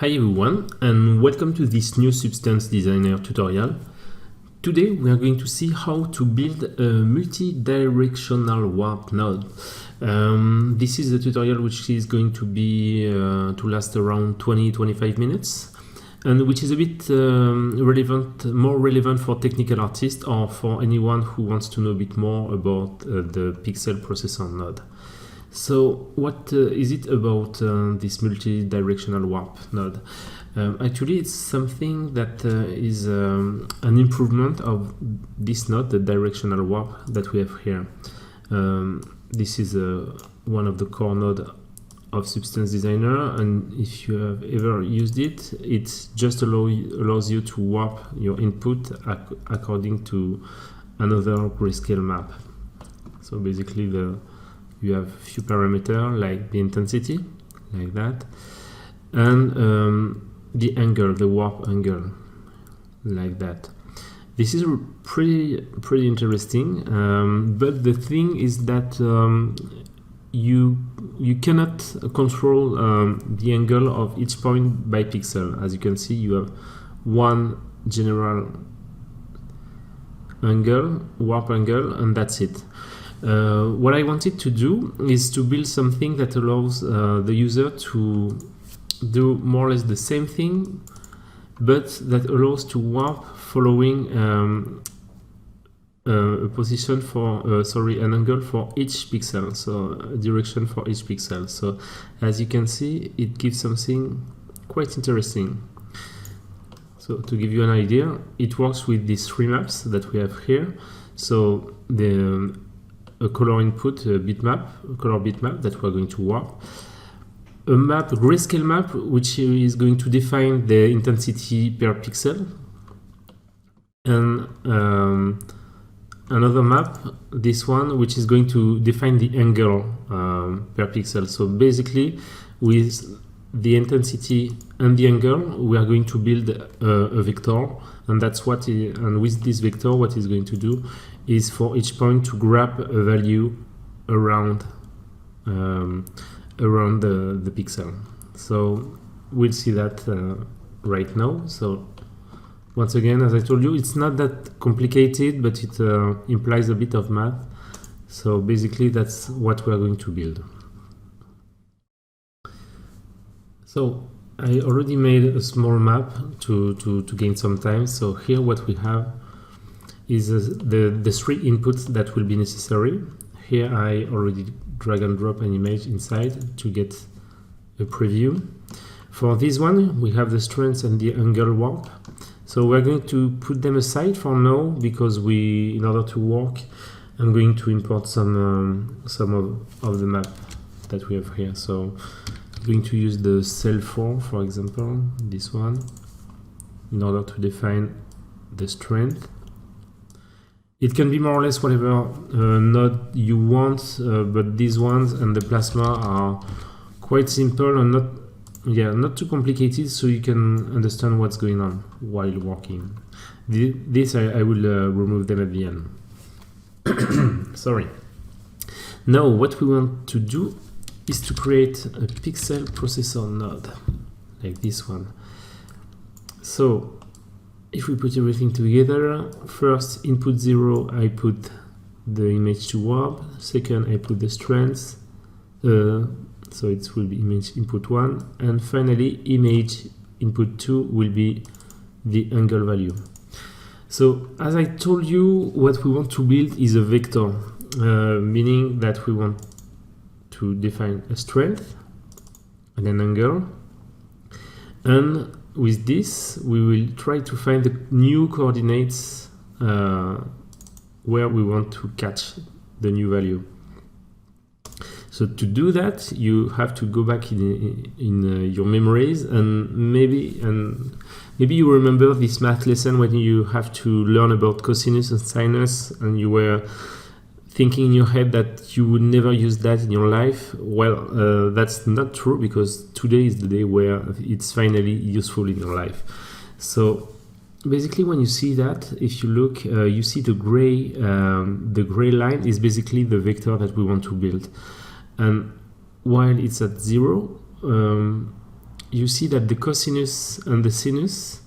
Hi everyone, and welcome to this new Substance Designer tutorial. Today we are going to see how to build a multi-directional warp node. This is a tutorial which is going to be to last around 20-25 minutes, and which is a bit more relevant for technical artists or for anyone who wants to know a bit more about the pixel processor node. So what is it about this multi-directional warp node? Actually, it's something that is an improvement of this node, the directional warp that we have here. This is one of the core nodes of Substance Designer, and if you have ever used it, it just allows you to warp your input according to another grayscale map. So basically you have a few parameters like the intensity, like that, and the angle, the warp angle, like that. This is pretty interesting, but the thing is that you cannot control the angle of each point by pixel. As you can see, you have one general angle, warp angle, and that's it. What I wanted to do is to build something that allows the user to do more or less the same thing, but that allows to warp following a position for an angle for each pixel, so a direction for each pixel. So as you can see, it gives something quite interesting. So to give you an idea, it works with these three maps that we have here. So a color input bitmap, a color bitmap that we're going to warp, a map, a grayscale map, which is going to define the intensity per pixel, and another map, this one, which is going to define the angle per pixel. So basically, with the intensity and the angle, we are going to build a vector, and that's what. And with this vector, what it's going to do is for each point to grab a value around the pixel. So we'll see that right now. So once again, as I told you, it's not that complicated, but it implies a bit of math. So basically, that's what we are going to build. So I already made a small map to gain some time. So here what we have is the three inputs that will be necessary. Here I already drag and drop an image inside to get a preview. For this one, we have the strength and the angle warp. So we're going to put them aside for now, because in order to work, I'm going to import some of the map that we have here. So I'm going to use the cell 4, for example, this one, in order to define the strength. It can be more or less whatever node you want, but these ones and the plasma are quite simple and not too complicated, so you can understand what's going on while working. This I will remove them at the end. Sorry. Now what we want to do is to create a pixel processor node, like this one. So if we put everything together, first input 0, I put the image to warp. Second, I put the strength, so it will be image input 1, and finally image input 2 will be the angle value. So as I told you, what we want to build is a vector, meaning that we want to define a strength and an angle, and with this, we will try to find the new coordinates where we want to catch the new value. So to do that, you have to go back in your memories, and maybe you remember this math lesson when you have to learn about cosinus and sinus, and you were thinking in your head that you would never use that in your life. Well, that's not true, because today is the day where it's finally useful in your life. So basically, when you see that, if you look, you see the gray line is basically the vector that we want to build. And while it's at 0, you see that the cosinus and the sinus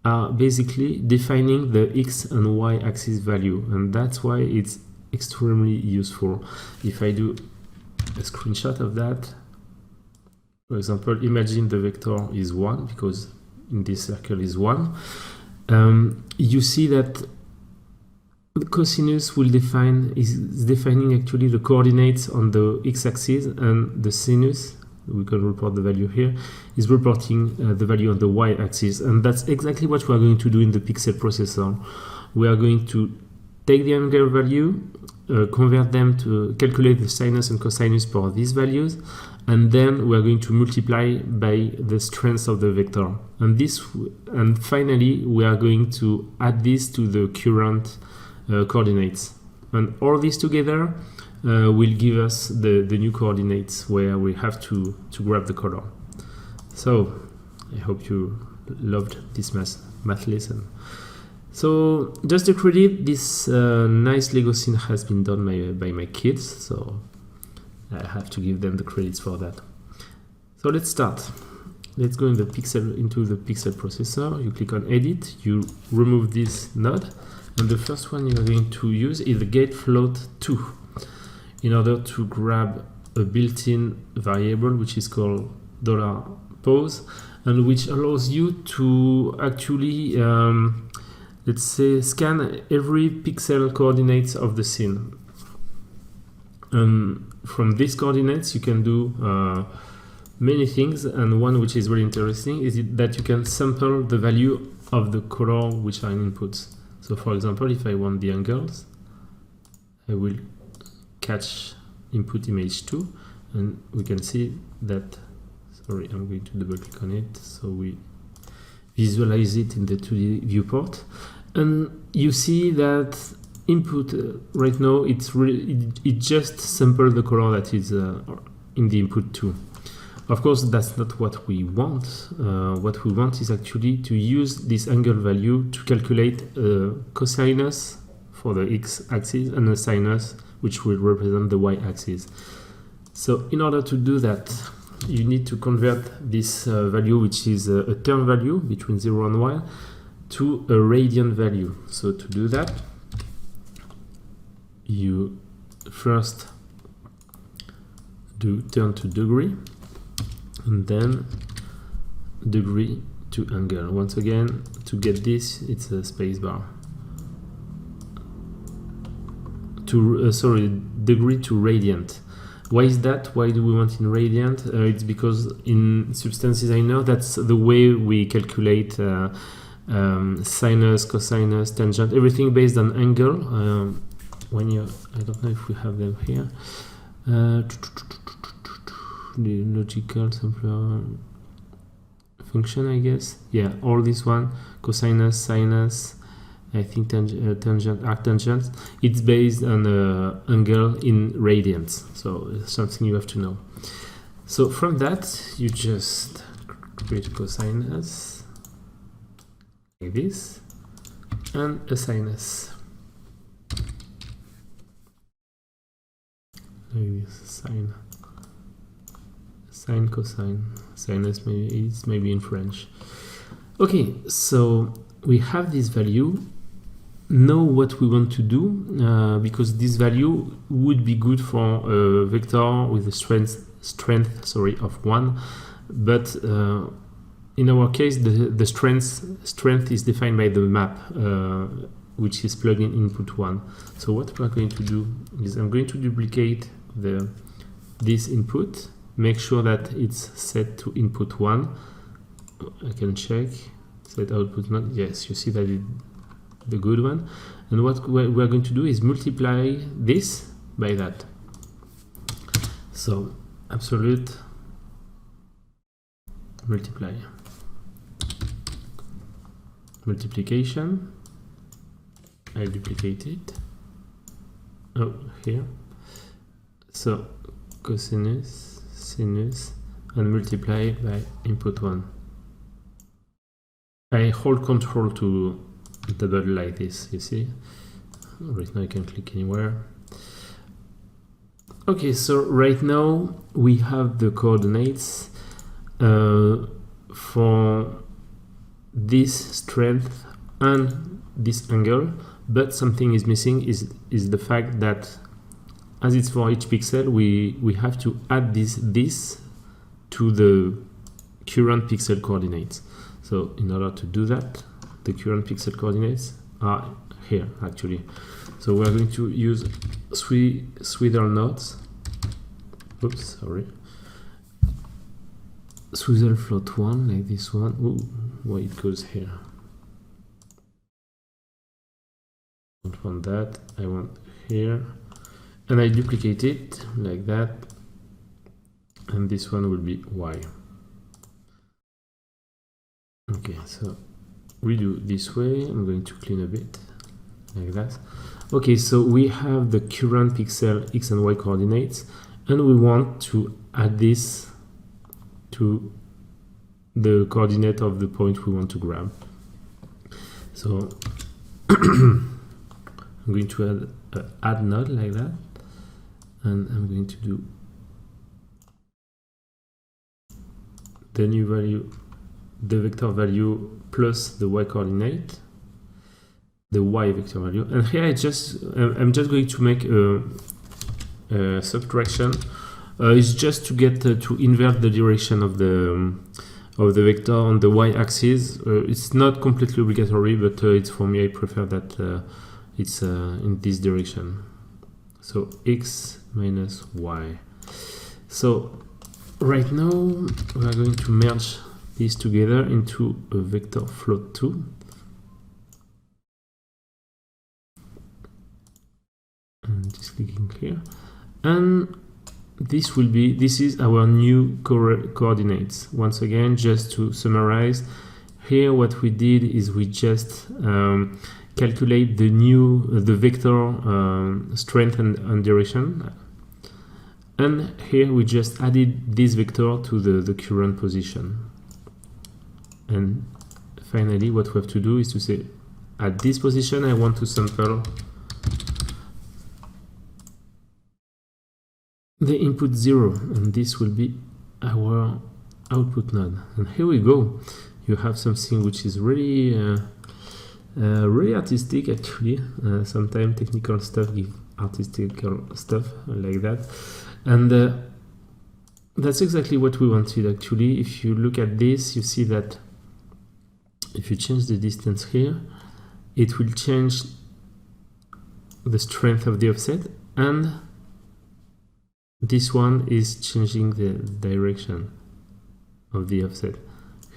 are basically defining the x and y axis value, and that's why it's extremely useful. If I do a screenshot of that, for example, imagine the vector is 1, because in this circle is 1. You see that the cosinus will is defining actually the coordinates on the x-axis, and the sinus, we can report the value here, is reporting the value on the y-axis. And that's exactly what we are going to do in the pixel processor. We are going to take the angle value, convert them to calculate the sinus and cosinus for these values, and then we are going to multiply by the strength of the vector. And finally, we are going to add this to the current coordinates. And all this together will give us the new coordinates where we have to grab the color. So I hope you loved this math lesson. So just a credit, this nice Lego scene has been done by my kids, so I have to give them the credits for that. So let's start. Let's go into the pixel processor. You click on edit, you remove this node, and the first one you're going to use is the gate float 2 in order to grab a built-in variable which is called $pose, and which allows you to actually let's say scan every pixel coordinates of the scene. From these coordinates you can do many things, and one which is really interesting is that you can sample the value of the color which are in inputs. So for example, if I want the angles, I will catch input image 2, and we can see that, sorry, I'm going to double click on it so we visualize it in the 2D viewport. And you see that input right now, it just sampled the color that is in the input 2. Of course, that's not what we want. What we want is actually to use this angle value to calculate a cosinus for the x-axis and a sinus which will represent the y-axis. So in order to do that, you need to convert this value, which is a term value between 0 and 1, to a radian value. So to do that, you first do turn to degree, and then degree to angle. Once again, to get this, it's a spacebar. Sorry, degree to radiant. Why is that? Why do we want in radiant? It's because in substance designer, that's the way we calculate sinus, cosinus, tangent, everything based on angle. I don't know if we have them here. The logical simpler function, I guess. Yeah, all this one, cosinus, sinus, I think tangent, arctangent, it's based on angle in radians. So it's something you have to know. So from that, you just create a cosinus like this, and a sinus like this. Sine, cosine, sinus, maybe in French. Okay, so we have this value. Know what we want to do, because this value would be good for a vector with a strength of 1, but in our case the strength is defined by the map, which is plugged in input 1. So what we are going to do is I'm going to duplicate this input, make sure that it's set to input 1. I can check, set output 1. Yes, you see that the good one. And what we're going to do is multiply this by that. So absolute multiplication. I duplicate it. Oh, here. So cosinus, sinus, and multiply by input 1. I hold control to double like this, you see. Right now I can click anywhere. Okay, so right now we have the coordinates. for this strength and this angle, but something is missing is the fact that as it's for each pixel, we have to add this to the current pixel coordinates. So in order to do that, the current pixel coordinates are here actually. So we're going to use three swivel nodes. Oops, sorry. Swivel float one, like this one. Ooh, why it goes here? I don't want that. I want here. And I duplicate it like that. And this one will be Y. Okay, so we do this way. I'm going to clean a bit like that. Okay, so we have the current pixel X and Y coordinates, and we want to add this to the coordinate of the point we want to grab. So I'm going to add an add node like that, and I'm going to do the new value, the vector value plus the Y coordinate, the Y vector value, and here I'm just going to make a subtraction. It's just to get to invert the direction of the vector on the y-axis. It's not completely obligatory, but it's for me. I prefer that it's in this direction. So x minus y. So right now we are going to merge these together into a vector float 2. And just clicking here, and this is our new coordinates. Once again, just to summarize, here what we did is we just calculate the vector strength and direction, and here we just added this vector to the current position. And finally what we have to do is to say, at this position I want to sample the input 0, and this will be our output node. And here we go. You have something which is really really artistic actually. Sometimes technical stuff give artistic stuff like that, and that's exactly what we wanted actually. If you look at this, you see that if you change the distance here, it will change the strength of the offset, and this one is changing the direction of the offset.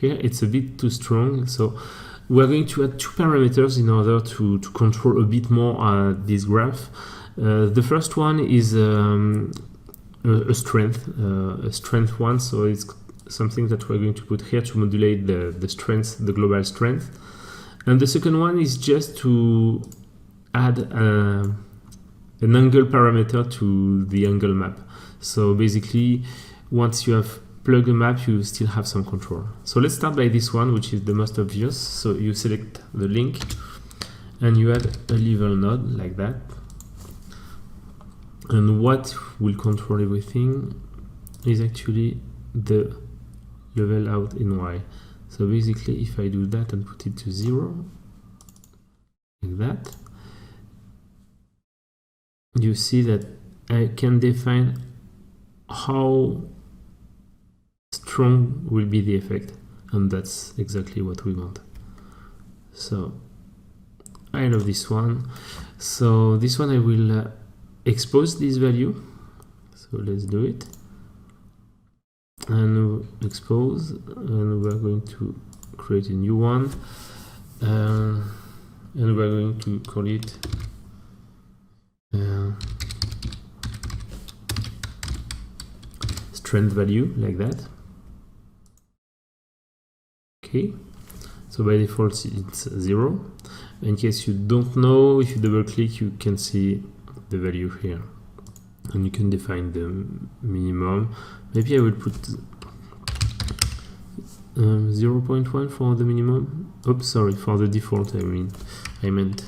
Here it's a bit too strong, so we're going to add two parameters in order to control a bit more this graph. The first one is a strength one, so it's something that we're going to put here to modulate the strength, the global strength. And the second one is just to add an angle parameter to the angle map. So basically, once you have plugged a map, you still have some control. So let's start by this one, which is the most obvious. So you select the link and you add a level node like that. And what will control everything is actually the level out in Y. So basically, if I do that and put it to 0, like that, you see that I can define how strong will be the effect, and that's exactly what we want. So I love this one. So this one I will expose this value. So let's do it and expose, and we're going to create a new one, and we're going to call it strength value, like that. Okay, so by default it's 0. In case you don't know, if you double click, you can see the value here, and you can define the minimum. Maybe I will put 0.1 for the minimum. Oops, sorry, for the default I meant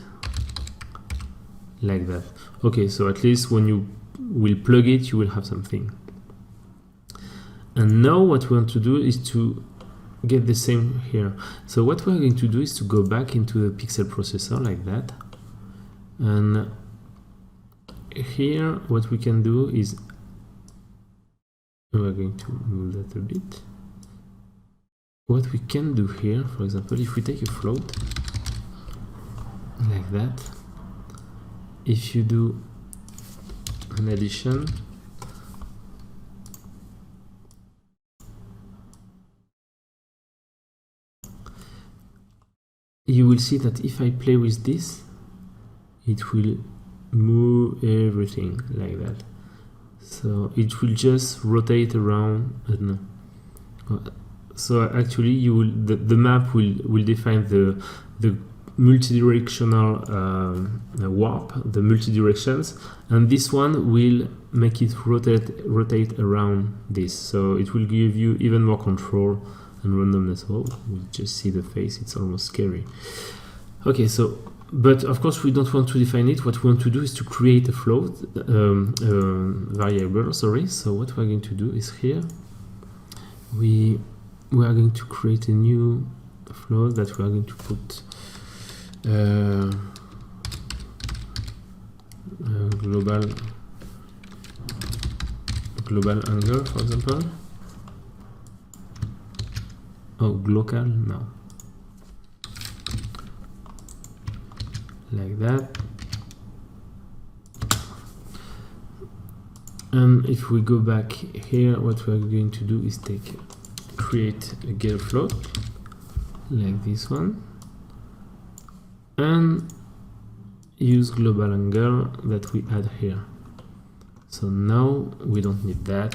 like that. Okay, so at least when you will plug it, you will have something. And now what we want to do is to get the same here. So what we're going to do is to go back into the pixel processor like that. And here what we can do is we're going to move that a bit. What we can do here, for example, if we take a float like that, if you do an addition, you will see that if I play with this, it will move everything like that. So it will just rotate around. I don't know. So actually, you will the map will define the multi-directional warp, the multi-directions, and this one will make it rotate around this. So it will give you even more control and randomness. Oh, we just see the face. It's almost scary. Okay, so but of course we don't want to define it. What we want to do is to create a float variable. Sorry. So what we're going to do is here we are going to create a new float that we are going to put global angle, for example. Oh, local now, like that. And if we go back here, what we're going to do is create a gear float like this one and use global angle that we add here. So now we don't need that.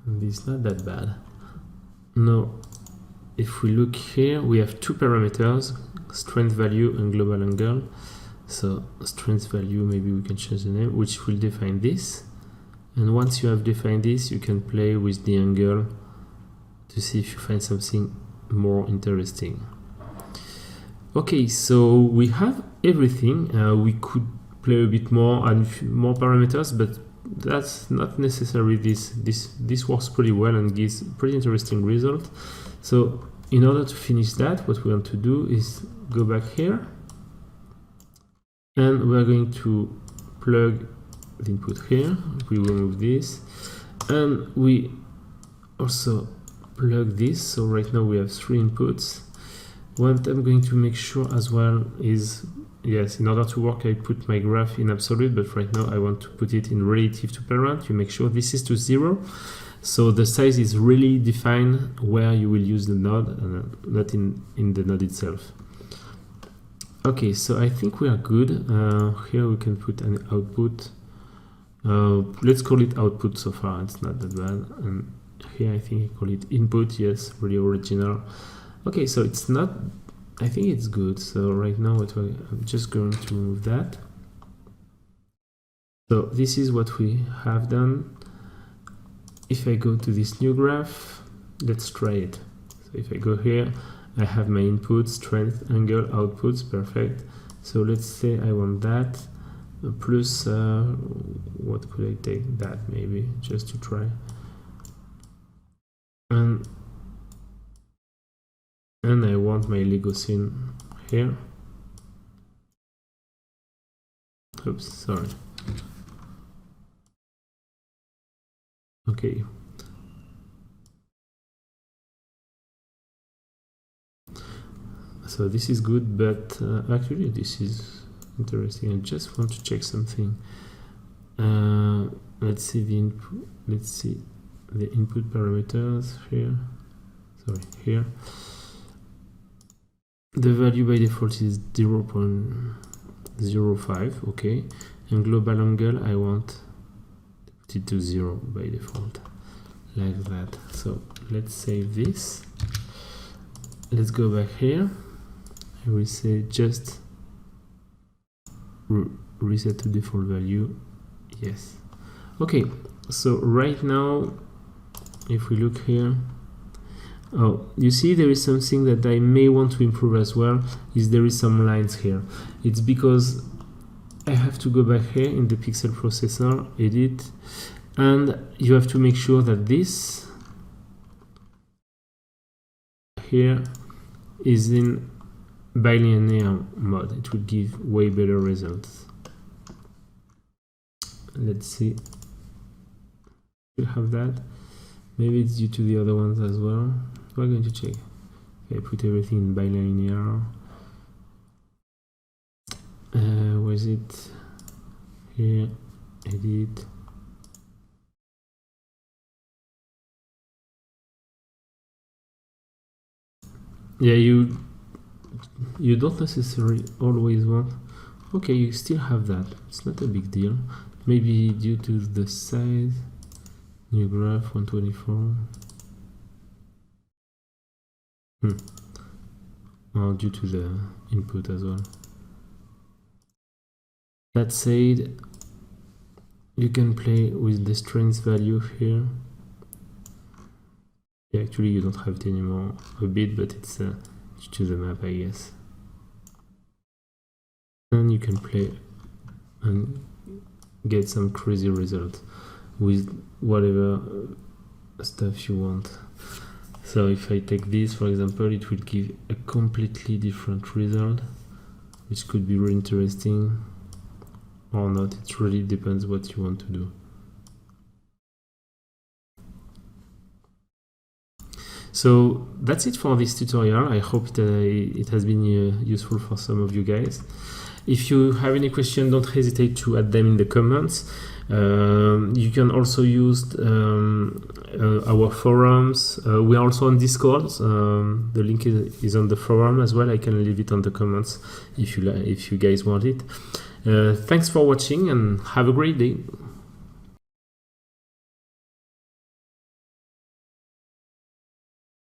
This is not that bad. Now if we look here, we have two parameters, strength value and global angle. So strength value, maybe we can change the name, which will define this. And once you have defined this, you can play with the angle to see if you find something more interesting. Okay, so we have everything. We could play a bit more and more parameters, but that's not necessary. This works pretty well and gives pretty interesting result. So in order to finish that, what we want to do is go back here, and we're going to plug the input here. We remove this, and we also plug this. So right now we have 3 inputs. What I'm going to make sure as well is, yes, in order to work, I put my graph in absolute, but right now I want to put it in relative to parent. You make sure this is to 0. So the size is really defined where you will use the node, not in the node itself. Okay, so I think we are good. Here we can put an output. Let's call it output so far. It's not that bad. And here I think I call it input. Yes, really original. Okay, so it's not, I think it's good. So right now I'm just going to remove that. So this is what we have done. If I go to this new graph, let's try it. So if I go here, I have my input, strength, angle, outputs, perfect. So let's say I want that, plus, what could I take? That maybe, just to try. And I want my Lego scene here. Oops, sorry. Okay. So this is good, but actually this is interesting. I just want to check something. Let's see the input. Let's see the input parameters here. Sorry, here. The value by default is 0.05. Okay, and global angle I want to put it to 0 by default, like that. So let's save this. Let's go back here. I will say just reset to default value. Yes. Okay, so right now if we look here, oh, you see there is something that I may want to improve as well, is there is some lines here. It's because I have to go back here in the pixel processor, edit, And you have to make sure that this here is in bilinear mode. It will give way better results. Let's see. You have that. Maybe it's due to the other ones as well. We're going to check. Okay, put everything in bilinear. Where is it? Here, edit. Yeah, you don't necessarily always want. Okay, you still have that. It's not a big deal. Maybe due to the size. New graph 124. Or due to the input as well. That said, you can play with the strength value here. Yeah, actually you don't have it anymore a bit, but it's due to the map, I guess. And you can play and get some crazy results with whatever stuff you want. So if I take this, for example, it will give a completely different result, which could be really interesting or not. It really depends what you want to do. So that's it for this tutorial. I hope it has been useful for some of you guys. If you have any questions, don't hesitate to add them in the comments. You can also use our forums. We are also on Discord. The link is on the forum as well. I can leave it on the comments if you guys want it. Thanks for watching and have a great day.